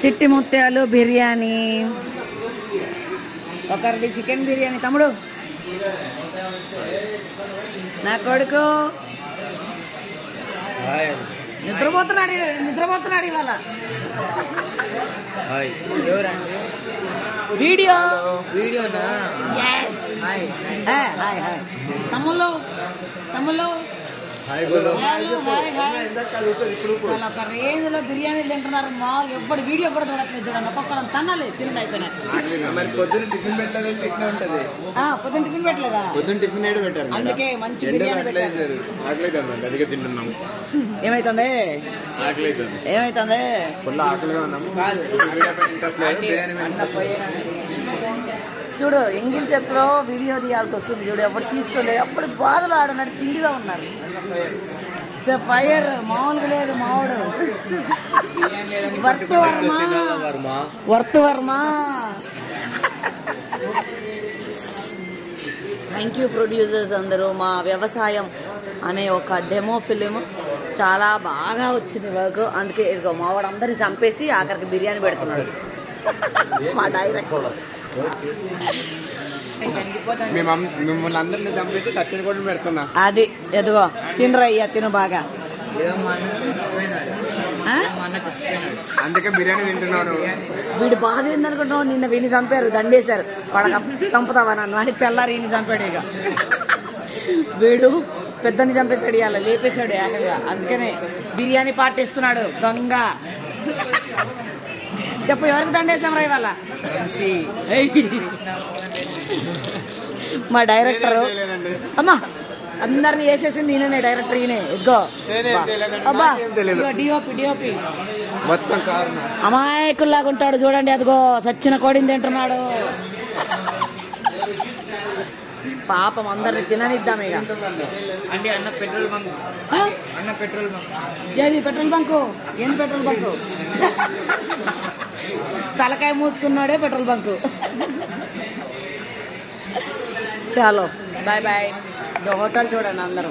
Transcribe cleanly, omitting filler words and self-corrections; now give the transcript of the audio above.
చిట్టి ముత్యాలు బిర్యానీ, ఒకరిది చికెన్ బిర్యానీ. తమ్ముడు నా కొడుకు నిద్రపోతున్నాడు ఇవాళ. వీడియోనా? తమ్ముళ్ళు ఒక రేంజ్ లో బిర్యానీ తింటున్నారు. మామూలు ఎప్పుడు వీడియో కూడా చూడట్లేదు. చూడండి, ఒక్కొక్కరు తన్నాలి తినండి అయిపోయినా. పొద్దున్న టిఫిన్ పెట్టలేదా? అందుకే మంచి బిర్యానీ పెట్టారు. ఏమైతుంది? చూడు, ఎంగిల్ చేతిలో వీడియో తీయాల్సి వస్తుంది. చూడు, ఎప్పుడు తీసుకోలే, అప్పుడు బాధలు ఆడున్నాడు, తిండిలో ఉన్నారు. ఫైర్ మామూలుగా లేదు. మావుడు వర్త్ వర్మ. థ్యాంక్ యూ ప్రొడ్యూసర్స్ అందరూ. మా వ్యవసాయం అనే ఒక డెమో ఫిలిం చాలా బాగా వచ్చింది వర్క్. అందుకే ఇదిగో మావాడు అందరిని చంపేసి ఆఖరికి బిర్యానీ పెడుతున్నాడు మా డైరెక్టర్. మిమ్మల్ని అందరినీ చంపేసి సచిన్ కూడా పెడుతున్నా. అది ఎదుగో తినరయ్యా, తిను బాగా. అందుకే బిర్యానీ తింటున్నాడు. వీడు బాధ ఏందనుకుంటున్నావు? నిన్న వీడిని చంపారు, దండేశారు. పడక చంపుతావా నన్ను అని తెల్లారి ఈయన చంపాడు. ఇక వీడు పెద్దని చంపేశాడు, ఇవాళ లేపేశాడు ఏకంగా. అందుకనే బిర్యానీ పార్టీస్తున్నాడు దొంగ. చెప్పు, ఎవరికి దండేశాం రా ఇవాళ? మా డైరెక్టర్. అమ్మా, అందరిని వేసేసింది ఈయననే, డైరెక్టర్ ఈయనే. ఇదిగో అబ్బా, డిఓపి అమాయకుల్లాగా ఉంటాడు చూడండి. అదిగో సచ్చిన కోడిని తింటున్నాడు. పాపం అందరిని తిననిద్దాం ఇక. అంటే అన్న పెట్రోల్ బంక్, ఏది పెట్రోల్ బంకు? ఏంది పెట్రోల్ బంకు? తలకాయ మూసుకున్నాడే పెట్రోల్ బంకు. చాలో బాయ్ బాయ్. హోటల్ చూడండి అందరూ.